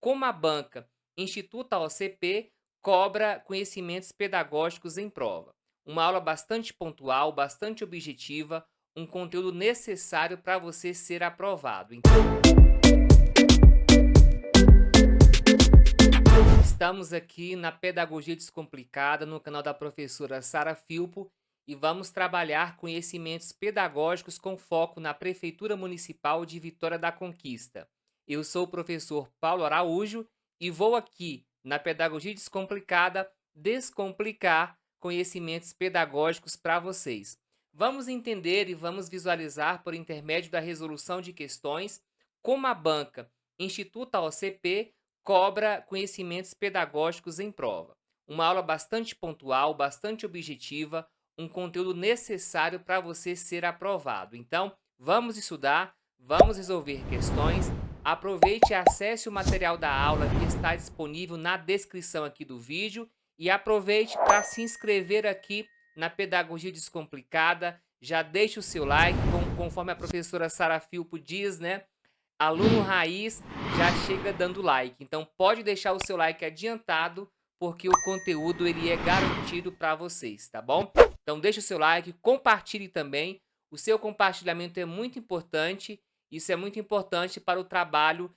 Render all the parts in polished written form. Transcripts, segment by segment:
como a banca Instituto OCP cobra conhecimentos pedagógicos em prova. Uma aula bastante pontual, bastante objetiva, um conteúdo necessário para você ser aprovado. Então, estamos aqui na Pedagogia Descomplicada, no canal da professora Sara Filpo, e vamos trabalhar conhecimentos pedagógicos com foco na Prefeitura Municipal de Vitória da Conquista. Eu sou o professor Paulo Araújo e vou aqui, na Pedagogia Descomplicada, descomplicar conhecimentos pedagógicos para vocês. Vamos entender e vamos visualizar, por intermédio da resolução de questões, como a banca Instituto OCP cobra conhecimentos pedagógicos em prova. Uma aula bastante pontual, bastante objetiva, um conteúdo necessário para você ser aprovado. Então, vamos estudar, vamos resolver questões. Aproveite e acesse o material da aula que está disponível na descrição aqui do vídeo e aproveite para se inscrever aqui na Pedagogia Descomplicada. Já deixe o seu like, conforme a professora Sara Filpo diz, né? Aluno raiz já chega dando like. Então pode deixar o seu like adiantado, porque o conteúdo ele é garantido para vocês, tá bom? Então deixa o seu like, compartilhe também. O seu compartilhamento é muito importante. Isso é muito importante para o trabalho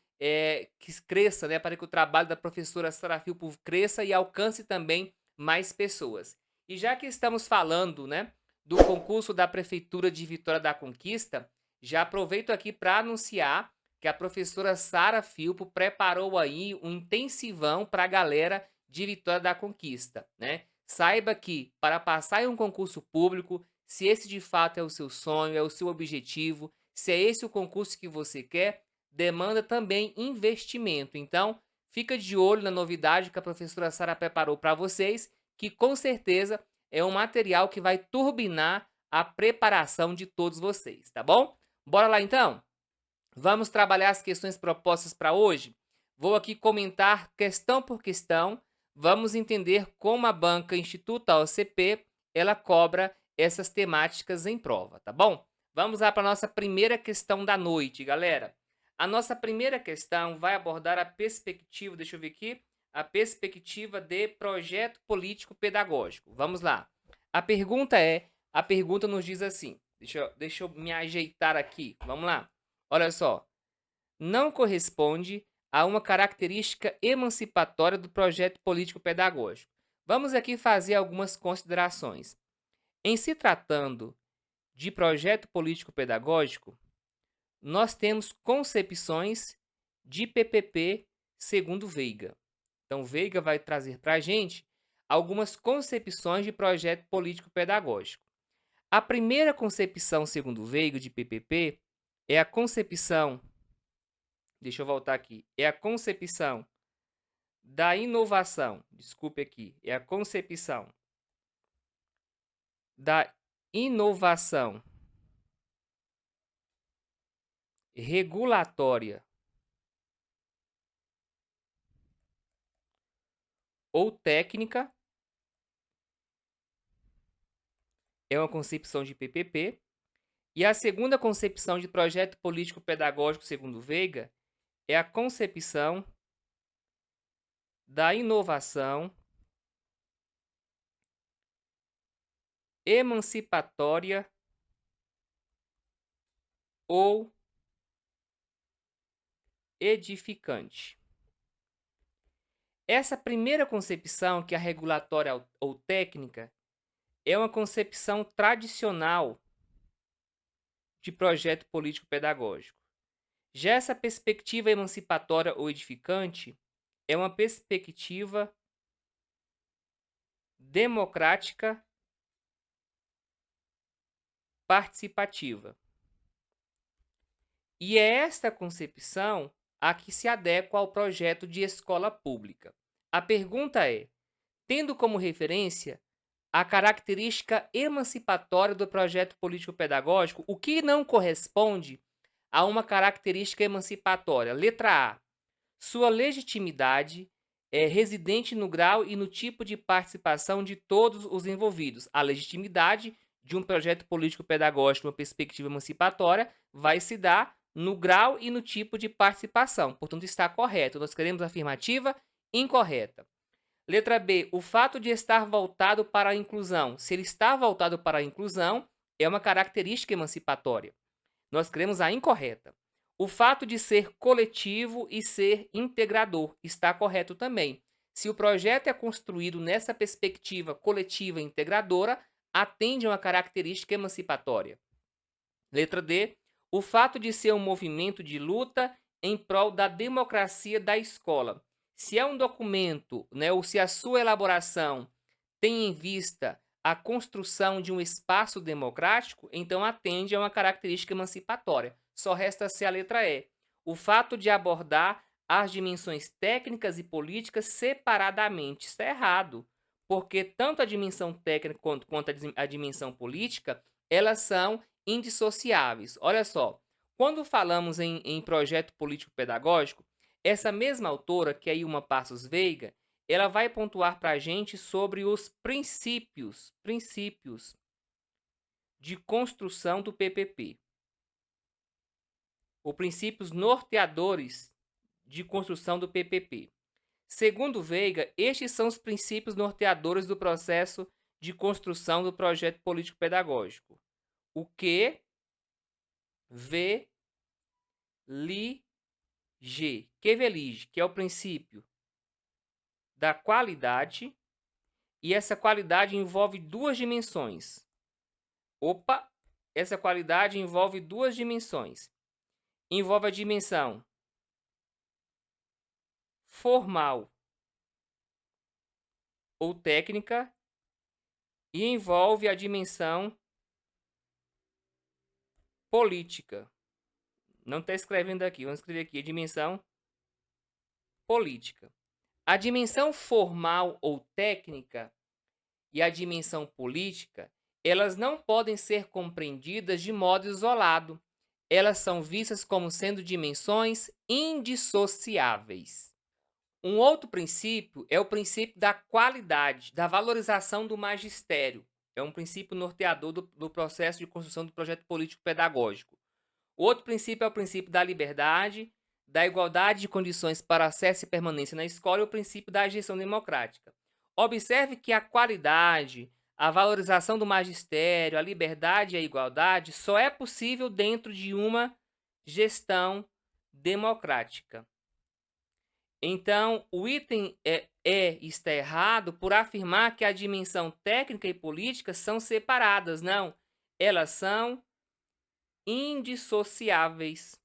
que cresça, né? Para que o trabalho da professora Sara Filpo cresça e alcance também mais pessoas. E já que estamos falando, né, do concurso da Prefeitura de Vitória da Conquista, já aproveito aqui para anunciar que a professora Sara Filpo preparou aí um intensivão para a galera de Vitória da Conquista, né? Saiba que para passar em um concurso público, se esse de fato é o seu sonho, é o seu objetivo, se é esse o concurso que você quer, demanda também investimento. Então, fica de olho na novidade que a professora Sara preparou para vocês, que com certeza é um material que vai turbinar a preparação de todos vocês, tá bom? Bora lá então? Vamos trabalhar as questões propostas para hoje? Vou aqui comentar questão por questão. Vamos entender como a banca Instituto OCP ela cobra essas temáticas em prova, tá bom? Vamos lá para a nossa primeira questão da noite, galera. A nossa primeira questão vai abordar a perspectiva, deixa eu ver aqui, a perspectiva de projeto político pedagógico. Vamos lá. A pergunta nos diz assim, deixa eu me ajeitar aqui, vamos lá. Olha só, não corresponde a uma característica emancipatória do projeto político-pedagógico. Vamos aqui fazer algumas considerações. Em se tratando de projeto político-pedagógico, nós temos concepções de PPP segundo Veiga. Então, Veiga vai trazer para a gente algumas concepções de projeto político-pedagógico. A primeira concepção, segundo Veiga, de PPP é a concepção, deixa eu voltar aqui, é a concepção da inovação, desculpe aqui, é a concepção da inovação regulatória ou técnica, é uma concepção de PPP, e a segunda concepção de projeto político-pedagógico, segundo Veiga, é a concepção da inovação emancipatória ou edificante. Essa primeira concepção, que é a regulatória ou técnica, é uma concepção tradicional de projeto político-pedagógico. Já essa perspectiva emancipatória ou edificante é uma perspectiva democrática participativa. E é esta concepção a que se adequa ao projeto de escola pública. A pergunta é, tendo como referência a característica emancipatória do projeto político-pedagógico, o que não corresponde a uma característica emancipatória? Letra A. Sua legitimidade é residente no grau e no tipo de participação de todos os envolvidos. A legitimidade de um projeto político-pedagógico, uma perspectiva emancipatória, vai se dar no grau e no tipo de participação. Portanto, está correto. Nós queremos afirmativa incorreta. Letra B, o fato de estar voltado para a inclusão. Se ele está voltado para a inclusão, é uma característica emancipatória. Nós queremos a incorreta. O fato de ser coletivo e ser integrador está correto também. Se o projeto é construído nessa perspectiva coletiva e integradora, atende a uma característica emancipatória. Letra D, o fato de ser um movimento de luta em prol da democracia da escola. Se é um documento, né, ou se a sua elaboração tem em vista a construção de um espaço democrático, então atende a uma característica emancipatória. Só resta ser a letra E. O fato de abordar as dimensões técnicas e políticas separadamente. Isso é errado, porque tanto a dimensão técnica quanto a dimensão política, elas são indissociáveis. Olha só, quando falamos em projeto político-pedagógico, essa mesma autora, que é Ilma Passos Veiga, ela vai pontuar para a gente sobre os princípios de construção do PPP, ou princípios norteadores de construção do PPP. Segundo Veiga, estes são os princípios norteadores do processo de construção do projeto político-pedagógico. O que, V, Li, G. Que velige, que é o princípio da qualidade, e essa qualidade envolve duas dimensões. Opa, essa qualidade envolve duas dimensões. Envolve a dimensão formal ou técnica e envolve a dimensão política. Não está escrevendo aqui, vamos escrever aqui a dimensão política. A dimensão formal ou técnica e a dimensão política, elas não podem ser compreendidas de modo isolado. Elas são vistas como sendo dimensões indissociáveis. Um outro princípio é o princípio da qualidade, da valorização do magistério. É um princípio norteador do processo de construção do projeto político-pedagógico. O outro princípio é o princípio da liberdade, da igualdade de condições para acesso e permanência na escola e o princípio da gestão democrática. Observe que a qualidade, a valorização do magistério, a liberdade e a igualdade só é possível dentro de uma gestão democrática. Então, o item está errado por afirmar que a dimensão técnica e política são separadas. Não, elas são indissociáveis.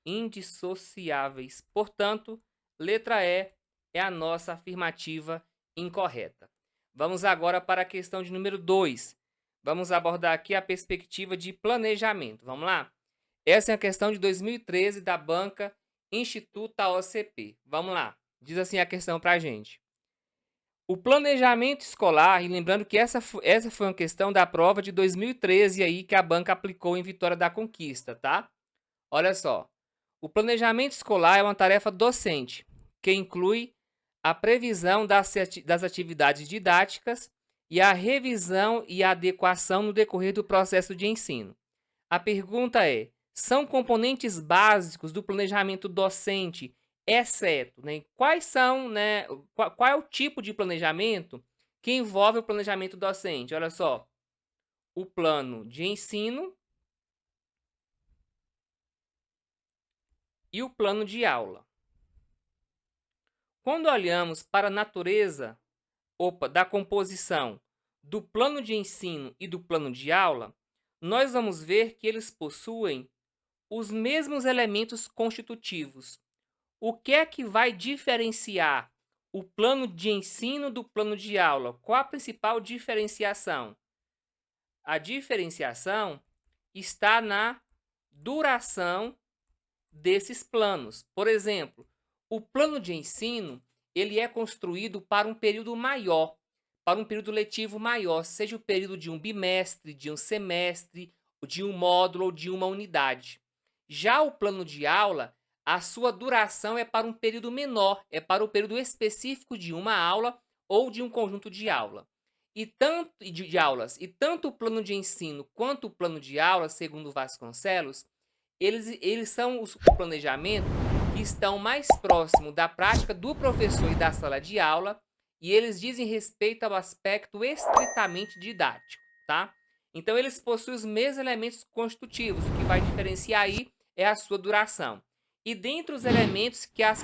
Indissociáveis. Portanto, letra E é a nossa afirmativa incorreta. Vamos agora para a questão de número 2. Vamos abordar aqui a perspectiva de planejamento. Vamos lá? Essa é a questão de 2013 da banca Instituto OCP. Vamos lá. Diz assim a questão para a gente. O planejamento escolar, e lembrando que essa foi uma questão da prova de 2013 aí que a banca aplicou em Vitória da Conquista, tá? Olha só. O planejamento escolar é uma tarefa docente, que inclui a previsão das atividades didáticas e a revisão e a adequação no decorrer do processo de ensino. A pergunta é: são componentes básicos do planejamento docente, exceto, né, quais são, né, qual é o tipo de planejamento que envolve o planejamento docente? Olha só, o plano de ensino e o plano de aula. Quando olhamos para a natureza, da composição do plano de ensino e do plano de aula, nós vamos ver que eles possuem os mesmos elementos constitutivos. O que é que vai diferenciar o plano de ensino do plano de aula? Qual a principal diferenciação? A diferenciação está na duração desses planos. Por exemplo, o plano de ensino ele é construído para um período maior, para um período letivo maior, seja o período de um bimestre, de um semestre, de um módulo ou de uma unidade. Já o plano de aula, a sua duração é para um período menor, é para o período específico de uma aula ou de um conjunto de aula. De aulas. E tanto o plano de ensino quanto o plano de aula, segundo Vasconcelos, Eles são o planejamento que estão mais próximo da prática do professor e da sala de aula, e eles dizem respeito ao aspecto estritamente didático, tá? Então, eles possuem os mesmos elementos constitutivos, o que vai diferenciar aí é a sua duração. E dentre os elementos que a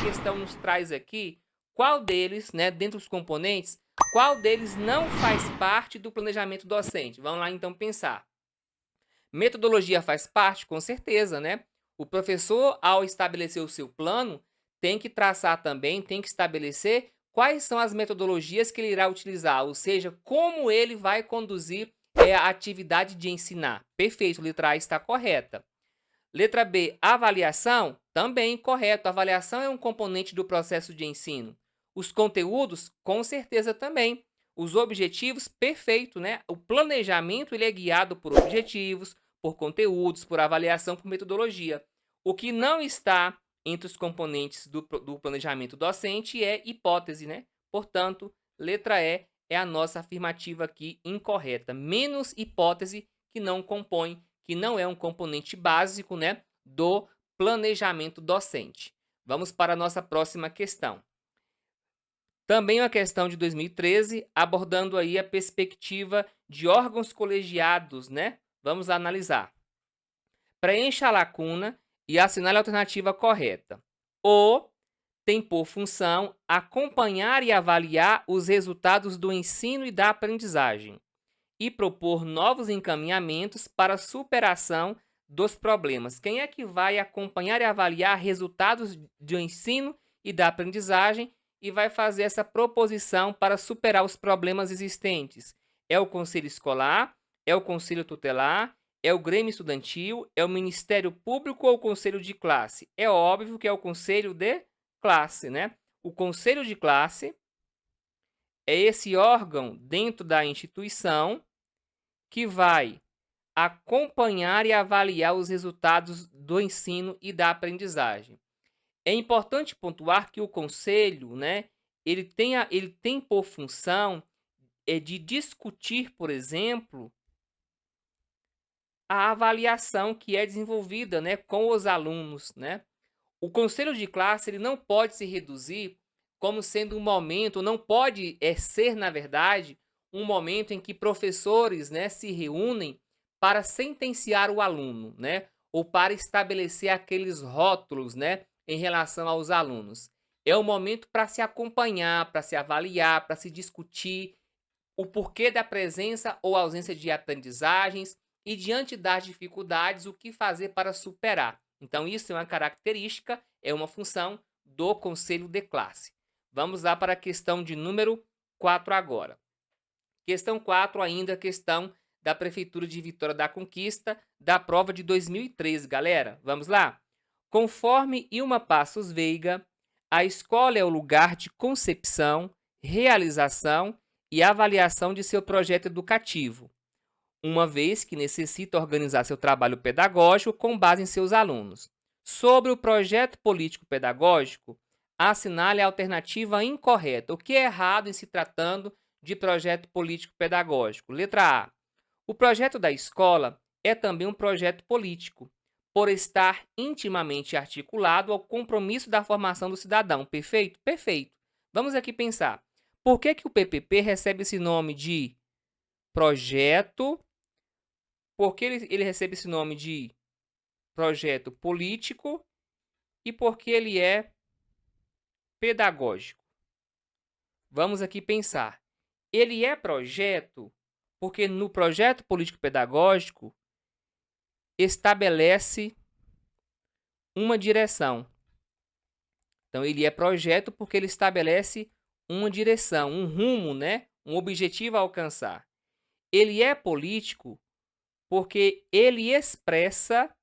questão nos traz aqui, qual deles, né, dentre os componentes, qual deles não faz parte do planejamento docente? Vamos lá então pensar. Metodologia faz parte? Com certeza, né? O professor, ao estabelecer o seu plano, tem que traçar também, tem que estabelecer quais são as metodologias que ele irá utilizar, ou seja, como ele vai conduzir a atividade de ensinar. Perfeito, letra A está correta. Letra B, avaliação? Também correto. Avaliação é um componente do processo de ensino. Os conteúdos? Com certeza também. Os objetivos? Perfeito, né? O planejamento ele é guiado por objetivos, por conteúdos, por avaliação, por metodologia. O que não está entre os componentes do planejamento docente é hipótese, né? Portanto, letra E é a nossa afirmativa aqui incorreta. Menos hipótese que não compõe, que não é um componente básico, né, do planejamento docente. Vamos para a nossa próxima questão. Também uma questão de 2013, abordando aí a perspectiva de órgãos colegiados, né? Vamos analisar. Preencha a lacuna e assinale a alternativa correta. O tem por função acompanhar e avaliar os resultados do ensino e da aprendizagem e propor novos encaminhamentos para a superação dos problemas. Quem é que vai acompanhar e avaliar resultados do ensino e da aprendizagem e vai fazer essa proposição para superar os problemas existentes? É o conselho escolar? É o conselho tutelar? É o grêmio estudantil? É o Ministério Público ou o conselho de classe? É óbvio que é o conselho de classe, né? O conselho de classe é esse órgão dentro da instituição que vai acompanhar e avaliar os resultados do ensino e da aprendizagem. É importante pontuar que o conselho, né, ele tem por função de discutir, por exemplo, a avaliação que é desenvolvida, né, com os alunos, né? O conselho de classe ele não pode se reduzir como sendo um momento, não pode ser, na verdade, um momento em que professores, né, se reúnem para sentenciar o aluno, né, ou para estabelecer aqueles rótulos, né, em relação aos alunos. É um momento para se acompanhar, para se avaliar, para se discutir o porquê da presença ou ausência de aprendizagens e, diante das dificuldades, o que fazer para superar. Então, isso é uma característica, é uma função do conselho de classe. Vamos lá para a questão de número 4 agora. Questão 4, ainda questão da Prefeitura de Vitória da Conquista, da prova de 2013, galera. Vamos lá? Conforme Ilma Passos Veiga, a escola é o lugar de concepção, realização e avaliação de seu projeto educativo, uma vez que necessita organizar seu trabalho pedagógico com base em seus alunos. Sobre o projeto político-pedagógico, assinale a alternativa incorreta. O que é errado em se tratando de projeto político-pedagógico? Letra A. O projeto da escola é também um projeto político, por estar intimamente articulado ao compromisso da formação do cidadão. Perfeito? Perfeito. Vamos aqui pensar. Por que o PPP recebe esse nome de projeto? Por que ele recebe esse nome de projeto político? E por que ele é pedagógico? Vamos aqui pensar. Ele é projeto porque no projeto político-pedagógico estabelece uma direção. Então, ele é projeto porque ele estabelece uma direção, um rumo, né? Um objetivo a alcançar. Ele é político porque ele expressa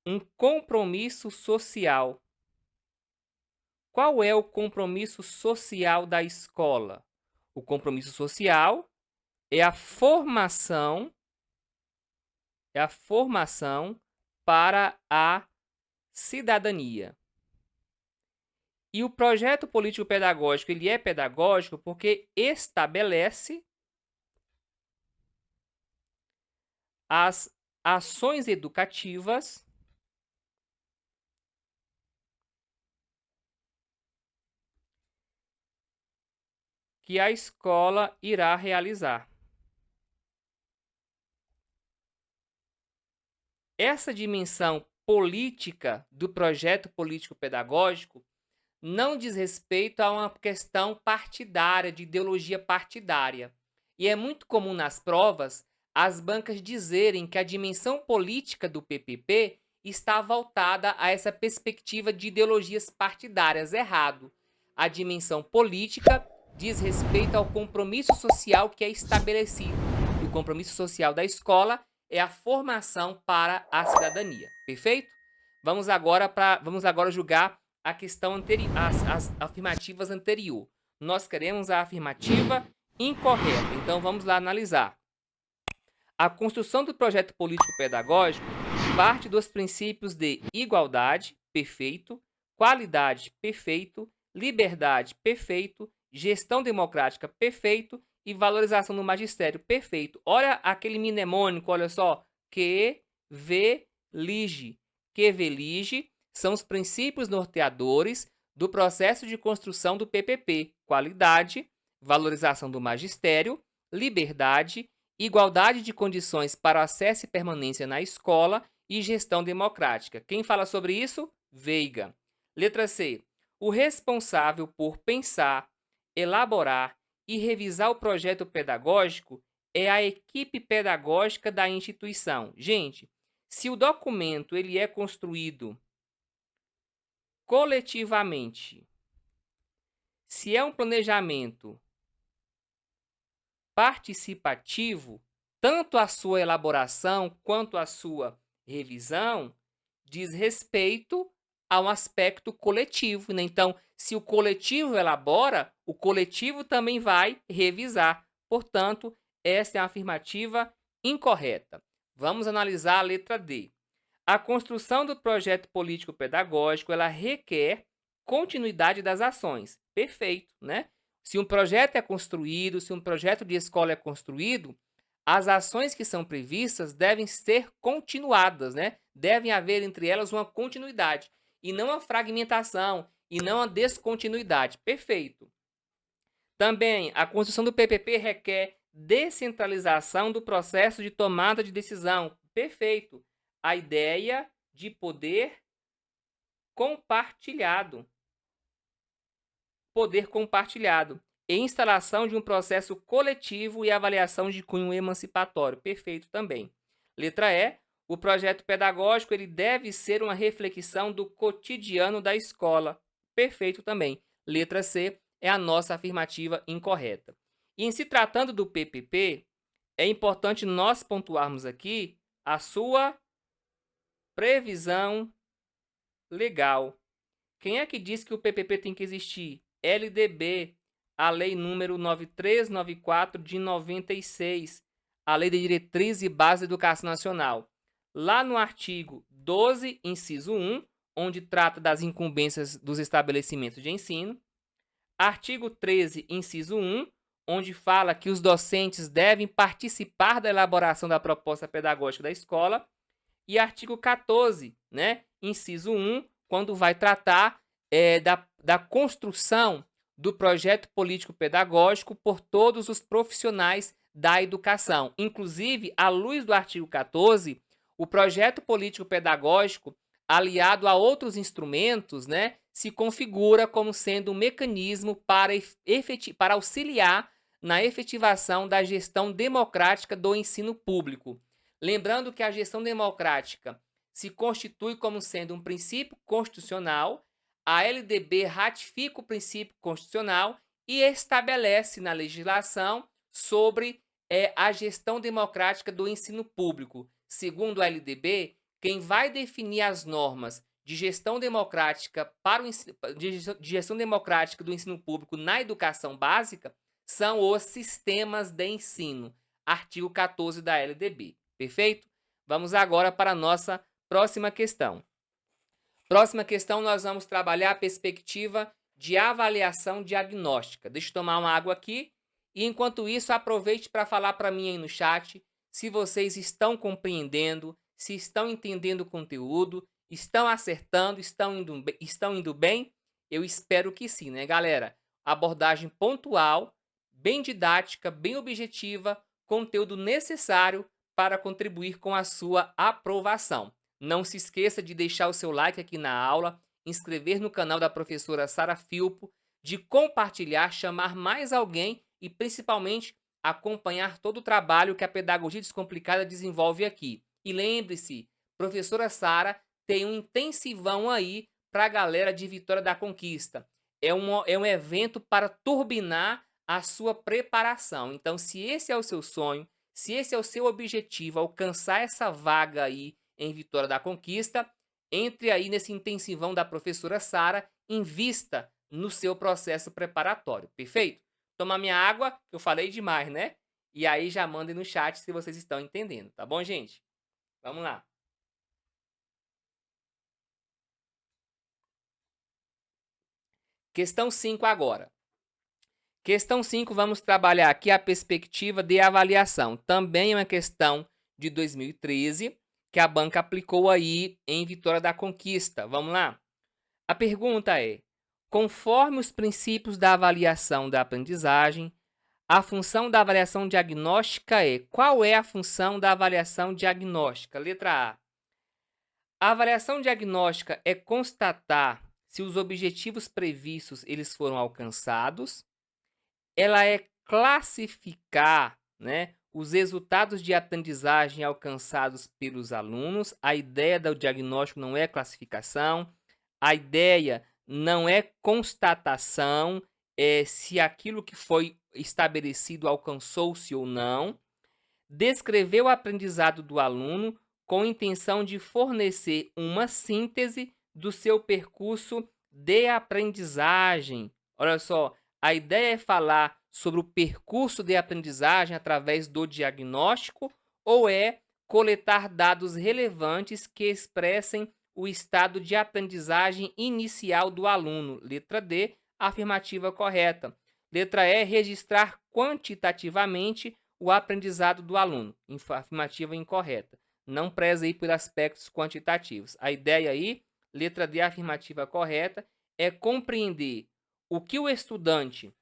um compromisso social. Qual é o compromisso social da escola? O compromisso social é a formação para a cidadania. E o projeto político-pedagógico, ele é pedagógico porque estabelece as ações educativas que a escola irá realizar. Essa dimensão política do projeto político-pedagógico não diz respeito a uma questão partidária, de ideologia partidária. E é muito comum nas provas as bancas dizerem que a dimensão política do PPP está voltada a essa perspectiva de ideologias partidárias. Errado. A dimensão política diz respeito ao compromisso social que é estabelecido. E o compromisso social da escola é a formação para a cidadania. Perfeito? Vamos agora julgar a questão anterior, as afirmativas anterior. Nós queremos a afirmativa incorreta. Então vamos lá analisar. A construção do projeto político-pedagógico parte dos princípios de igualdade, perfeito, qualidade, perfeito, liberdade, perfeito, gestão democrática, perfeito e valorização do magistério, perfeito. Olha aquele mnemônico, olha só, que, ve, lige. Que, ve, lige são os princípios norteadores do processo de construção do PPP: qualidade, valorização do magistério, liberdade, igualdade de condições para acesso e permanência na escola e gestão democrática. Quem fala sobre isso? Veiga. Letra C. O responsável por pensar, elaborar e revisar o projeto pedagógico é a equipe pedagógica da instituição. Gente, se o documento ele é construído coletivamente, se é um planejamento participativo, tanto a sua elaboração quanto a sua revisão diz respeito a um aspecto coletivo, né? Então, se o coletivo elabora, o coletivo também vai revisar. Portanto, essa é a afirmativa incorreta. Vamos analisar a letra D. A construção do projeto político-pedagógico, ela requer continuidade das ações. Perfeito, né? Se um projeto é construído, se um projeto de escola é construído, as ações que são previstas devem ser continuadas, né? Devem haver entre elas uma continuidade e não a fragmentação e não a descontinuidade. Perfeito. Também, a construção do PPP requer descentralização do processo de tomada de decisão. Perfeito. A ideia de poder compartilhado. Poder compartilhado. E instalação de um processo coletivo e avaliação de cunho emancipatório. Perfeito também. Letra E. O projeto pedagógico ele deve ser uma reflexão do cotidiano da escola. Perfeito também. Letra C é a nossa afirmativa incorreta. E em se tratando do PPP, é importante nós pontuarmos aqui a sua previsão legal. Quem é que diz que o PPP tem que existir? LDB, a Lei número 9394 de 96, a Lei de Diretriz e Base da Educação Nacional. Lá no artigo 12, inciso 1, onde trata das incumbências dos estabelecimentos de ensino. Artigo 13, inciso 1, onde fala que os docentes devem participar da elaboração da proposta pedagógica da escola. E artigo 14, né, inciso 1, quando vai tratar da construção do projeto político-pedagógico por todos os profissionais da educação. Inclusive, à luz do artigo 14, o projeto político-pedagógico, aliado a outros instrumentos, né, se configura como sendo um mecanismo para auxiliar na efetivação da gestão democrática do ensino público. Lembrando que a gestão democrática se constitui como sendo um princípio constitucional, a LDB ratifica o princípio constitucional e estabelece na legislação sobre a gestão democrática do ensino público. Segundo a LDB, quem vai definir as normas de gestão democrática de gestão democrática do ensino público na educação básica são os sistemas de ensino. Artigo 14 da LDB. Perfeito? Vamos agora para a nossa próxima questão. Próxima questão, nós vamos trabalhar a perspectiva de avaliação diagnóstica. Deixa eu tomar uma água aqui. E enquanto isso, aproveite para falar para mim aí no chat se vocês estão compreendendo, se estão entendendo o conteúdo, estão acertando, estão indo bem? Eu espero que sim, né, galera? Abordagem pontual, bem didática, bem objetiva, conteúdo necessário para contribuir com a sua aprovação. Não se esqueça de deixar o seu like aqui na aula, inscrever no canal da professora Sara Filpo, de compartilhar, chamar mais alguém e principalmente acompanhar todo o trabalho que a Pedagogia Descomplicada desenvolve aqui. E lembre-se, professora Sara tem um intensivão aí para a galera de Vitória da Conquista. É um evento para turbinar a sua preparação. Então, se esse é o seu sonho, se esse é o seu objetivo, alcançar essa vaga aí em Vitória da Conquista, entre aí nesse intensivão da professora Sara, invista no seu processo preparatório, perfeito? Tomar minha água, que eu falei demais, né? E aí já mandem no chat se vocês estão entendendo, tá bom, gente? Vamos lá. Questão 5 agora. Questão 5, vamos trabalhar aqui a perspectiva de avaliação. Também é uma questão de 2013, que a banca aplicou aí em Vitória da Conquista. Vamos lá? A pergunta é: conforme os princípios da avaliação da aprendizagem, a função da avaliação diagnóstica é... Qual é a função da avaliação diagnóstica? Letra A. A avaliação diagnóstica é constatar se os objetivos previstos eles foram alcançados. Ela é classificar, né, os resultados de aprendizagem alcançados pelos alunos. A ideia do diagnóstico não é classificação, a ideia não é constatação, se aquilo que foi estabelecido alcançou-se ou não. Descrever o aprendizado do aluno com intenção de fornecer uma síntese do seu percurso de aprendizagem. Olha só, a ideia é falar sobre o percurso de aprendizagem através do diagnóstico ou é coletar dados relevantes que expressem o estado de aprendizagem inicial do aluno? Letra D, afirmativa correta. Letra E, registrar quantitativamente o aprendizado do aluno. Afirmativa incorreta. Não preza aí por aspectos quantitativos. A ideia aí, letra D, afirmativa correta, é compreender o que o estudante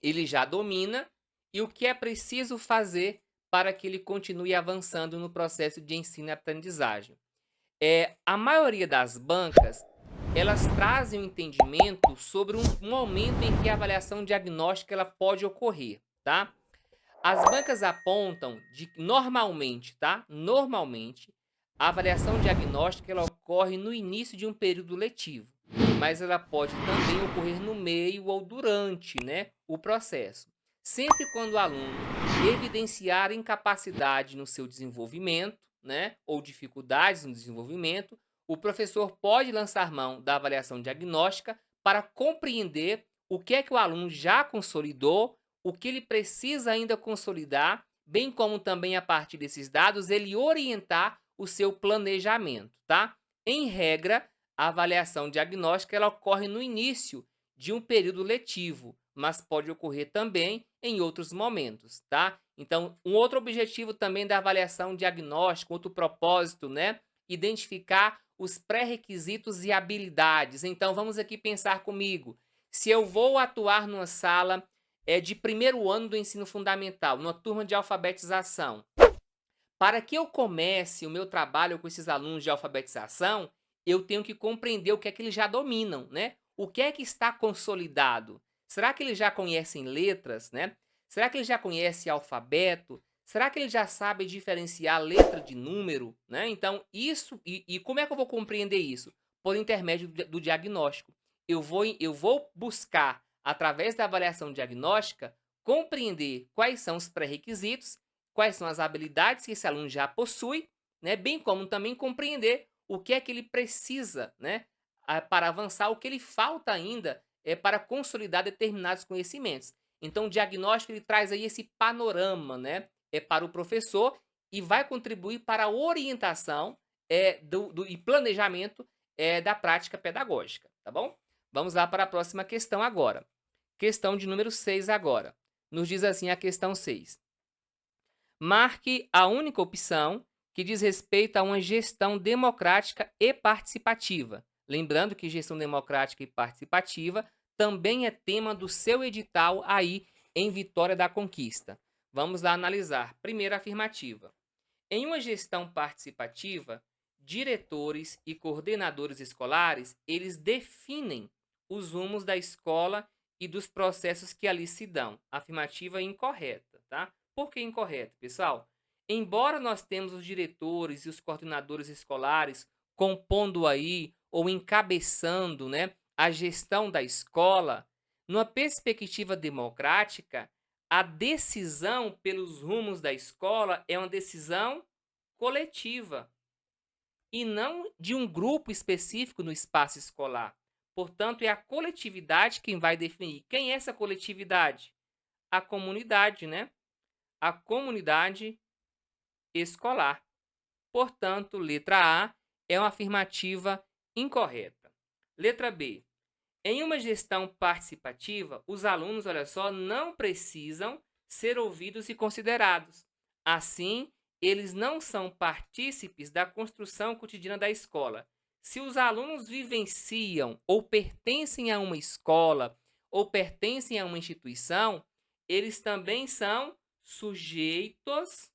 ele já domina e o que é preciso fazer para que ele continue avançando no processo de ensino e aprendizagem. A maioria das bancas, elas trazem um entendimento sobre um momento em que a avaliação diagnóstica ela pode ocorrer, tá? As bancas apontam de normalmente, tá? Normalmente, a avaliação diagnóstica ela ocorre no início de um período letivo, mas ela pode também ocorrer no meio ou durante, né, o processo. Sempre quando o aluno evidenciar incapacidade no seu desenvolvimento, né, ou dificuldades no desenvolvimento, o professor pode lançar mão da avaliação diagnóstica para compreender o que é que o aluno já consolidou, o que ele precisa ainda consolidar, bem como também a partir desses dados ele orientar o seu planejamento, tá? Em regra, a avaliação diagnóstica ela ocorre no início de um período letivo, mas pode ocorrer também em outros momentos, tá? Então, um outro objetivo também da avaliação diagnóstica, outro propósito, né? Identificar os pré-requisitos e habilidades. Então, vamos aqui pensar comigo. Se eu vou atuar numa sala de primeiro ano do ensino fundamental, numa turma de alfabetização, para que eu comece o meu trabalho com esses alunos de alfabetização, eu tenho que compreender o que é que eles já dominam, né? O que é que está consolidado? Será que eles já conhecem letras, né? Será que eles já conhecem alfabeto? Será que eles já sabem diferenciar letra de número, né? Então, isso e como é que eu vou compreender isso? Por intermédio do diagnóstico. Eu vou buscar, através da avaliação diagnóstica, compreender quais são os pré-requisitos, quais são as habilidades que esse aluno já possui, né? Bem como também compreender o que é que ele precisa, né? Para avançar, o que ele falta ainda para consolidar determinados conhecimentos. Então, o diagnóstico ele traz aí esse panorama, né? Para o professor e vai contribuir para a orientação e planejamento da prática pedagógica, tá bom? Vamos lá para a próxima questão agora. Questão de número 6 agora. Nos diz assim a questão 6. Marque a única opção que diz respeito a uma gestão democrática e participativa. Lembrando que gestão democrática e participativa também é tema do seu edital aí em Vitória da Conquista. Vamos lá analisar. Primeira afirmativa. Em uma gestão participativa, diretores e coordenadores escolares, eles definem os rumos da escola e dos processos que ali se dão. Afirmativa incorreta, tá? Por que incorreta, pessoal? Embora nós temos os diretores e os coordenadores escolares compondo aí ou encabeçando, né, a gestão da escola, numa perspectiva democrática, a decisão pelos rumos da escola é uma decisão coletiva e não de um grupo específico no espaço escolar. Portanto, é a coletividade quem vai definir. Quem é essa coletividade? A comunidade, né? A comunidade escolar. Portanto, letra A é uma afirmativa incorreta. Letra B. Em uma gestão participativa, os alunos, olha só, não precisam ser ouvidos e considerados. Assim, eles não são partícipes da construção cotidiana da escola. Se os alunos vivenciam ou pertencem a uma escola ou pertencem a uma instituição, eles também são sujeitos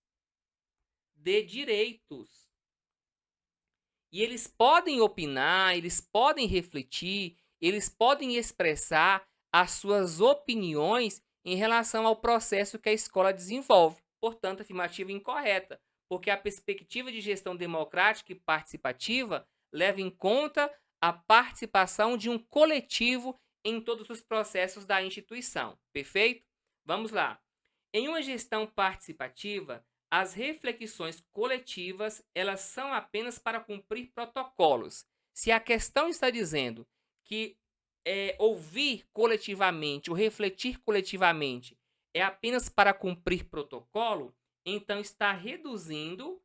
de direitos. E eles podem opinar, eles podem refletir, eles podem expressar as suas opiniões em relação ao processo que a escola desenvolve. Portanto, afirmativa incorreta, porque a perspectiva de gestão democrática e participativa leva em conta a participação de um coletivo em todos os processos da instituição. Perfeito? Vamos lá. Em uma gestão participativa, as reflexões coletivas, elas são apenas para cumprir protocolos. Se a questão está dizendo que ouvir coletivamente ou refletir coletivamente é apenas para cumprir protocolo, então está reduzindo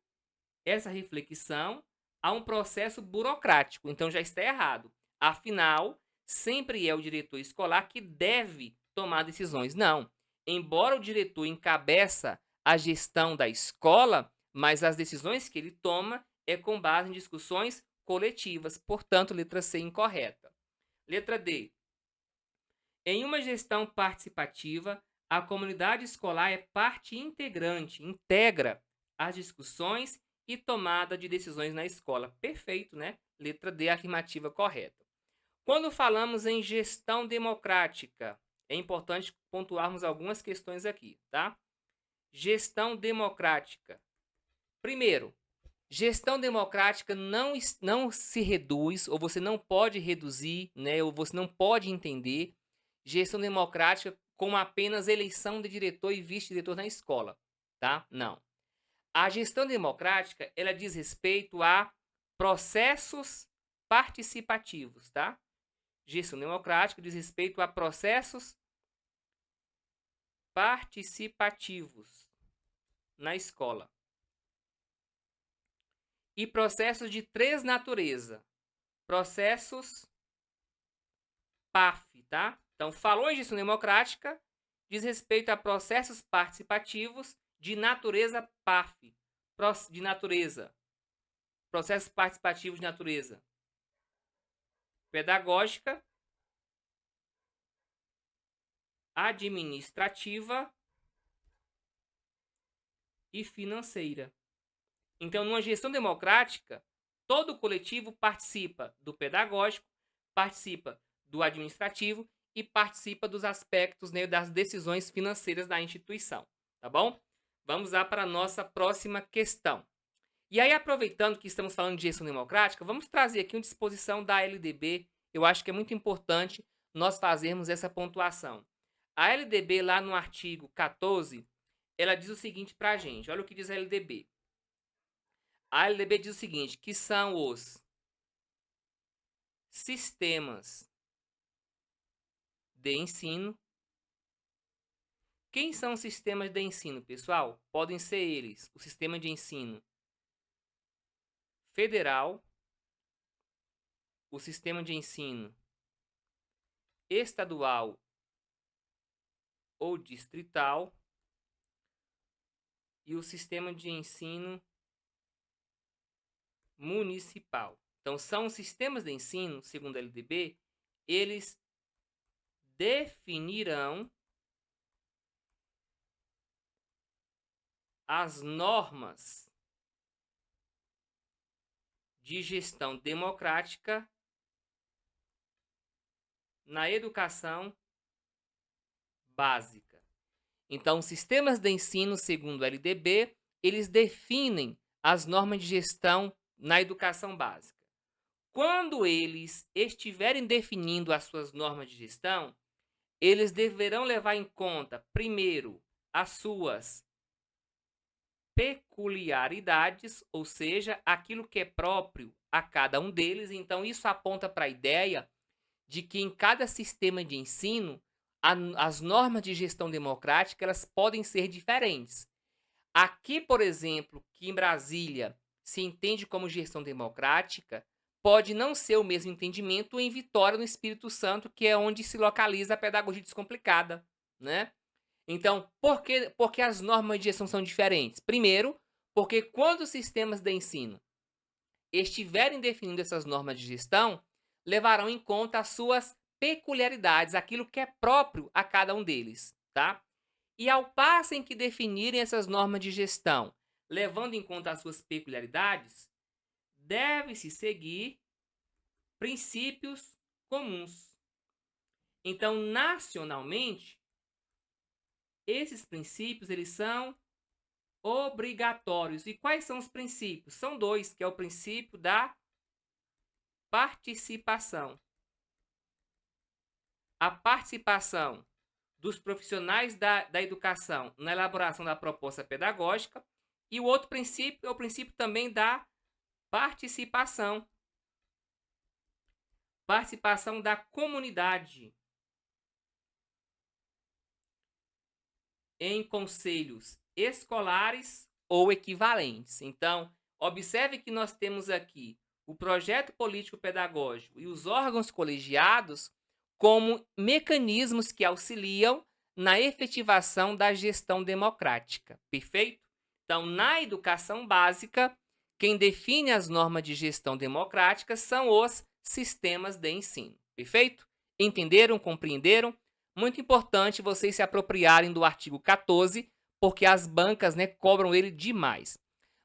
essa reflexão a um processo burocrático. Então já está errado. Afinal, sempre é o diretor escolar que deve tomar decisões. Não. Embora o diretor encabeça a gestão da escola, mas as decisões que ele toma é com base em discussões coletivas. Portanto, letra C incorreta. Letra D. Em uma gestão participativa, a comunidade escolar é parte integrante, integra as discussões e tomada de decisões na escola. Perfeito, né? Letra D, afirmativa correta. Quando falamos em gestão democrática, é importante pontuarmos algumas questões aqui, tá? Gestão democrática. Primeiro, gestão democrática não se reduz, ou você não pode reduzir, né? Ou você não pode entender gestão democrática como apenas eleição de diretor e vice-diretor na escola, tá? Não. A gestão democrática, ela diz respeito a processos participativos, tá? Gestão democrática diz respeito a processos participativos na escola. E processos de três naturezas. Processos PAF, tá? Então, falou em gestão democrática, diz respeito a processos participativos de natureza PAF, de natureza. Processos participativos de natureza pedagógica, administrativa e financeira. Então, numa gestão democrática, todo o coletivo participa do pedagógico, participa do administrativo e participa dos aspectos, né, das decisões financeiras da instituição, tá bom? Vamos lá para a nossa próxima questão. E aí, aproveitando que estamos falando de gestão democrática, vamos trazer aqui uma disposição da LDB. Eu acho que é muito importante nós fazermos essa pontuação. A LDB, lá no artigo 14, ela diz o seguinte para a gente. Olha o que diz a LDB. A LDB diz o seguinte, que são os sistemas de ensino. Quem são os sistemas de ensino, pessoal? Podem ser eles, o sistema de ensino federal, o sistema de ensino estadual ou distrital e o sistema de ensino municipal. Então, são os sistemas de ensino, segundo a LDB, eles definirão as normas de gestão democrática na educação básica. Então, os sistemas de ensino, segundo o LDB, eles definem as normas de gestão na educação básica. Quando eles estiverem definindo as suas normas de gestão, eles deverão levar em conta, primeiro, as suas peculiaridades, ou seja, aquilo que é próprio a cada um deles. Então, isso aponta para a ideia de que em cada sistema de ensino, as normas de gestão democrática elas podem ser diferentes. Aqui, por exemplo, que em Brasília se entende como gestão democrática, pode não ser o mesmo entendimento em Vitória, no Espírito Santo, que é onde se localiza a pedagogia descomplicada, né? Então, por que as normas de gestão são diferentes? Primeiro, porque quando os sistemas de ensino estiverem definindo essas normas de gestão, levarão em conta as suas peculiaridades, aquilo que é próprio a cada um deles, tá? E ao passo em que definirem essas normas de gestão, levando em conta as suas peculiaridades, deve-se seguir princípios comuns. Então, nacionalmente, esses princípios eles são obrigatórios. E quais são os princípios? São dois, que é o princípio da participação. A participação dos profissionais da educação na elaboração da proposta pedagógica. E o outro princípio é o princípio também da participação. Participação da comunidade em conselhos escolares ou equivalentes. Então, observe que nós temos aqui o projeto político-pedagógico e os órgãos colegiados como mecanismos que auxiliam na efetivação da gestão democrática. Perfeito? Então, na educação básica, quem define as normas de gestão democrática são os sistemas de ensino. Perfeito? Entenderam? Compreenderam? Muito importante vocês se apropriarem do artigo 14, porque as bancas, cobram ele demais.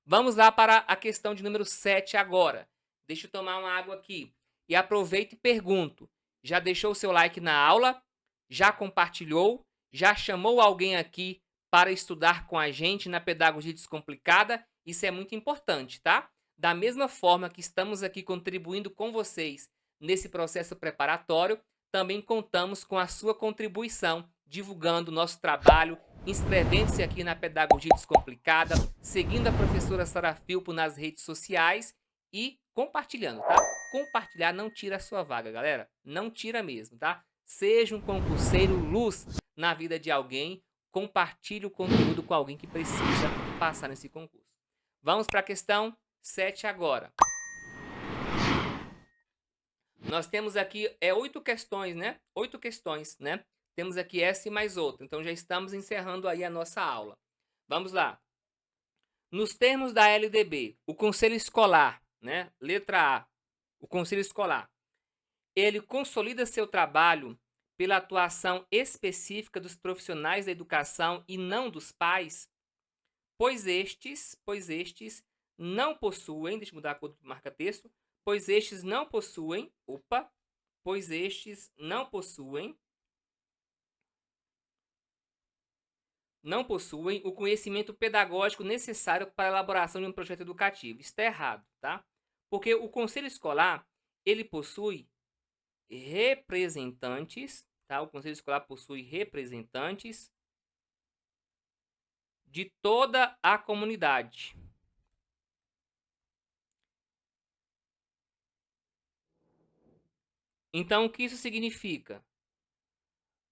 Vamos lá para a questão de número 7 agora. Deixa eu tomar uma água aqui. E aproveito e pergunto, já deixou o seu like na aula? Já compartilhou? Já chamou alguém aqui para estudar com a gente na Pedagogia Descomplicada? Isso é muito importante, tá? Da mesma forma que estamos aqui contribuindo com vocês nesse processo preparatório, também contamos com a sua contribuição, divulgando o nosso trabalho, inscrevendo-se aqui na Pedagogia Descomplicada, seguindo a professora Sara Filpo nas redes sociais e compartilhando, tá? Compartilhar não tira a sua vaga, galera. Não tira mesmo, tá? Seja um concurseiro luz na vida de alguém, compartilhe o conteúdo com alguém que precisa passar nesse concurso. Vamos para a questão 7 agora. Nós temos aqui 8 questões, né? 8 questões, né? Temos aqui essa e mais outra. Então, já estamos encerrando aí a nossa aula. Vamos lá. Nos termos da LDB, o Conselho Escolar, né? Letra A. O Conselho Escolar. Ele consolida seu trabalho pela atuação específica dos profissionais da educação e não dos pais, pois estes não possuem, deixa eu mudar a cor do marca-texto, pois estes não possuem o conhecimento pedagógico necessário para a elaboração de um projeto educativo. Isso está errado, tá? Porque o Conselho Escolar, ele possui representantes, tá? O Conselho Escolar possui representantes de toda a comunidade. Então, o que isso significa?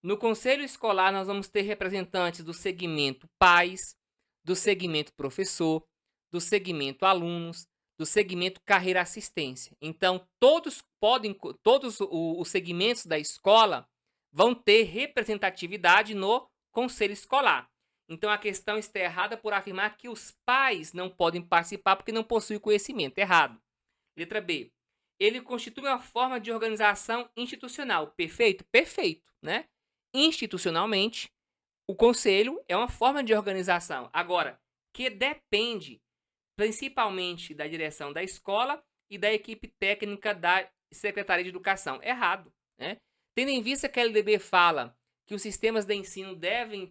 No Conselho Escolar, nós vamos ter representantes do segmento pais, do segmento professor, do segmento alunos, do segmento carreira assistência. Então, todos os segmentos da escola vão ter representatividade no Conselho Escolar. Então a questão está errada por afirmar que os pais não podem participar porque não possuem conhecimento. Errado. Letra B. Ele constitui uma forma de organização institucional. Perfeito? Perfeito, né? Institucionalmente, o conselho é uma forma de organização. Agora, que depende principalmente da direção da escola e da equipe técnica da Secretaria de Educação. Errado, né? Tendo em vista que a LDB fala que os sistemas de ensino devem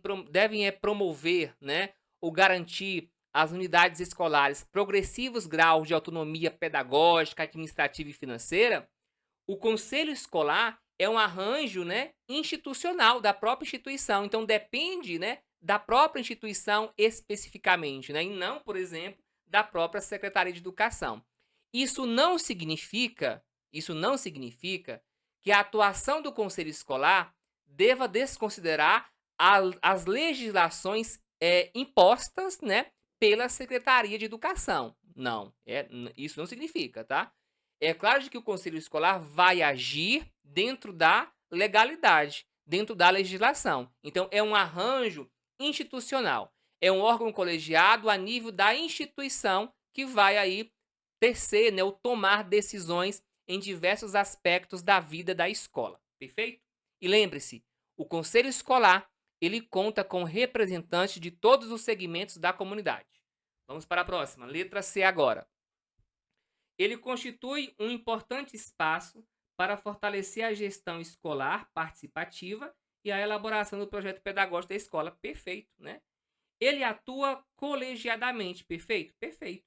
promover, né, ou garantir às unidades escolares progressivos graus de autonomia pedagógica, administrativa e financeira, o conselho escolar é um arranjo, né, institucional da própria instituição. Então depende, né, da própria instituição especificamente, né, e não, por exemplo, da própria Secretaria de Educação. Isso não significa, isso não significa que a atuação do conselho escolar deva desconsiderar as legislações impostas, né, pela Secretaria de Educação. Não, isso não significa, tá? É claro de que o conselho escolar vai agir dentro da legalidade, dentro da legislação. Então, é um arranjo institucional. É um órgão colegiado a nível da instituição que vai aí tecer, né, ou tomar decisões em diversos aspectos da vida da escola. Perfeito? E lembre-se, o conselho escolar, ele conta com representantes de todos os segmentos da comunidade. Vamos para a próxima, letra C agora. Ele constitui um importante espaço para fortalecer a gestão escolar participativa e a elaboração do projeto pedagógico da escola. Perfeito, né? Ele atua colegiadamente. Perfeito? Perfeito.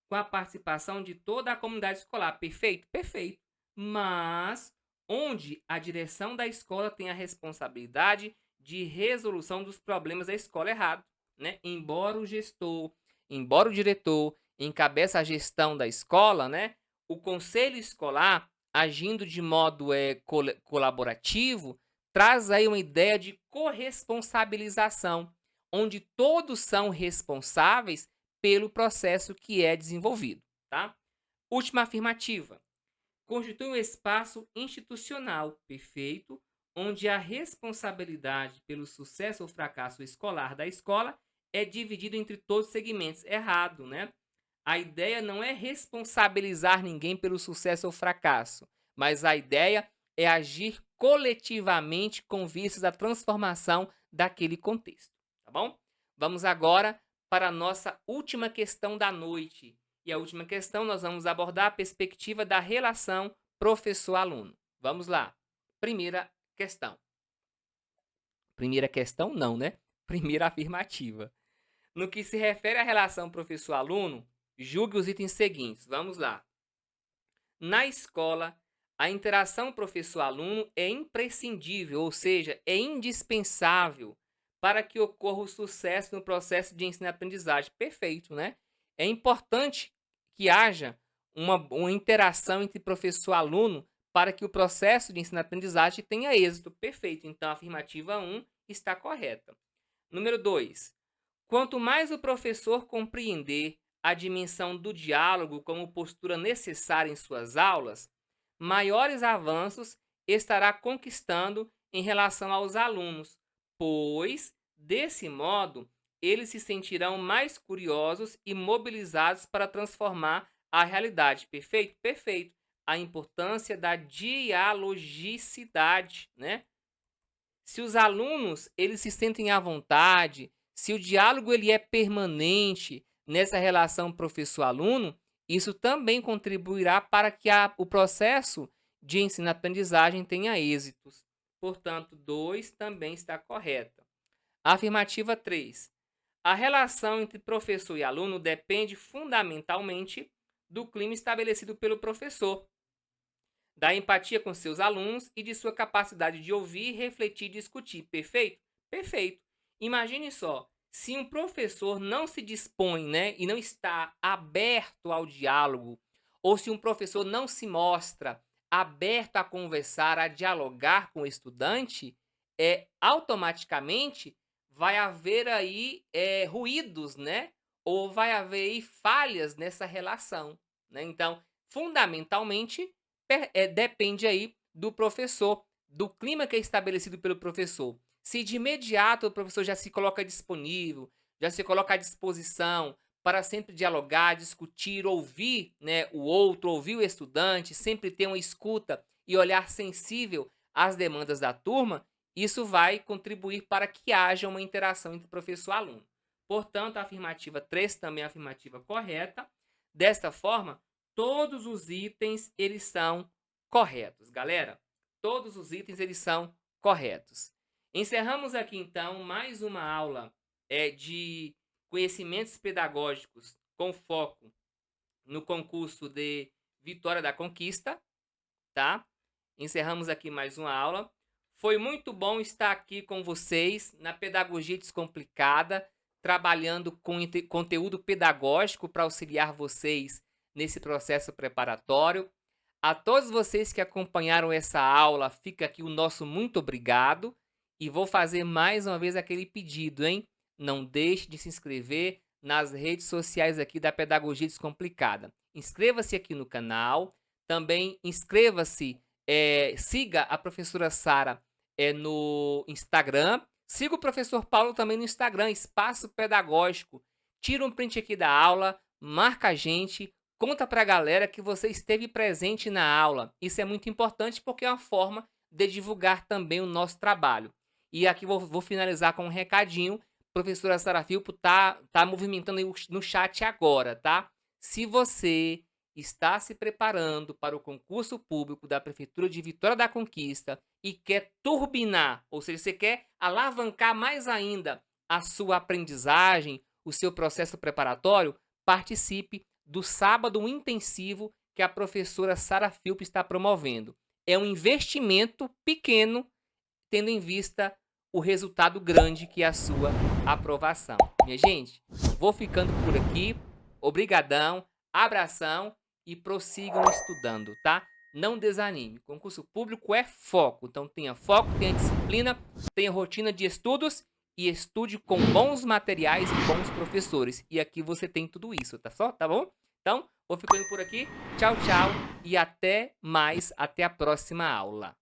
Com a participação de toda a comunidade escolar. Perfeito? Perfeito. Mas onde a direção da escola tem a responsabilidade de resolução dos problemas da escola. Errado, né? Embora o diretor encabeça a gestão da escola, né? O conselho escolar, agindo de modo colaborativo, traz aí uma ideia de corresponsabilização, onde todos são responsáveis pelo processo que é desenvolvido, tá? Última afirmativa. Constitui um espaço institucional perfeito, onde a responsabilidade pelo sucesso ou fracasso escolar da escola é dividida entre todos os segmentos. Errado, né? A ideia não é responsabilizar ninguém pelo sucesso ou fracasso, mas a ideia é agir coletivamente com vistas à transformação daquele contexto, tá bom? Vamos agora para a nossa última questão da noite. E a última questão nós vamos abordar a perspectiva da relação professor-aluno. Vamos lá. Primeira questão. Primeira questão não, né? Primeira afirmativa. No que se refere à relação professor-aluno, julgue os itens seguintes. Vamos lá. Na escola, a interação professor-aluno é imprescindível, ou seja, é indispensável para que ocorra o sucesso no processo de ensino-aprendizagem. Perfeito, né? É importante que haja uma interação entre professor e aluno para que o processo de ensino-aprendizagem tenha êxito. Perfeito. Então, a afirmativa 1 está correta. Número 2. Quanto mais o professor compreender a dimensão do diálogo como postura necessária em suas aulas, maiores avanços estará conquistando em relação aos alunos, pois, desse modo, eles se sentirão mais curiosos e mobilizados para transformar a realidade. Perfeito? Perfeito. A importância da dialogicidade, né? Se os alunos eles se sentem à vontade, se o diálogo ele é permanente nessa relação professor-aluno, isso também contribuirá para que o processo de ensino-aprendizagem tenha êxitos. Portanto, 2 também está correta. Afirmativa 3. A relação entre professor e aluno depende fundamentalmente do clima estabelecido pelo professor, da empatia com seus alunos e de sua capacidade de ouvir, refletir e discutir. Perfeito? Perfeito. Imagine só, se um professor não se dispõe, né, e não está aberto ao diálogo, ou se um professor não se mostra aberto a conversar, a dialogar com o estudante, automaticamente vai haver aí ruídos, né? Ou vai haver aí falhas nessa relação, né? Então, fundamentalmente, depende aí do professor, do clima que é estabelecido pelo professor. Se de imediato o professor já se coloca disponível, já se coloca à disposição para sempre dialogar, discutir, ouvir, né, o outro, ouvir o estudante, sempre ter uma escuta e olhar sensível às demandas da turma, isso vai contribuir para que haja uma interação entre professor e aluno. Portanto, a afirmativa 3 também é a afirmativa correta. Desta forma, todos os itens eles são corretos, galera. Todos os itens eles são corretos. Encerramos aqui então mais uma aula de conhecimentos pedagógicos com foco no concurso de Vitória da Conquista, tá? Encerramos aqui mais uma aula. Foi muito bom estar aqui com vocês na Pedagogia Descomplicada, trabalhando com conteúdo pedagógico para auxiliar vocês nesse processo preparatório. A todos vocês que acompanharam essa aula, fica aqui o nosso muito obrigado. E vou fazer mais uma vez aquele pedido, hein? Não deixe de se inscrever nas redes sociais aqui da Pedagogia Descomplicada. Inscreva-se aqui no canal. Também inscreva-se, siga a professora Sara no Instagram. Siga o professor Paulo também no Instagram, Espaço Pedagógico. Tira um print aqui da aula, marca a gente, conta para a galera que você esteve presente na aula. Isso é muito importante porque é uma forma de divulgar também o nosso trabalho. E aqui vou finalizar com um recadinho. Professora Sara Filpo tá movimentando no chat agora, tá? Se você está se preparando para o concurso público da Prefeitura de Vitória da Conquista e quer turbinar, ou seja, você quer alavancar mais ainda a sua aprendizagem, o seu processo preparatório, participe do sábado intensivo que a professora Sara Filpo está promovendo. É um investimento pequeno, tendo em vista o resultado grande que é a sua aprovação. Minha gente, vou ficando por aqui. Obrigadão, abração e prossigam estudando, tá? Não desanime. Concurso público é foco. Então tenha foco, tenha disciplina, tenha rotina de estudos e estude com bons materiais e bons professores. E aqui você tem tudo isso, tá bom? Então, vou ficando por aqui. Tchau, tchau e até mais, até a próxima aula.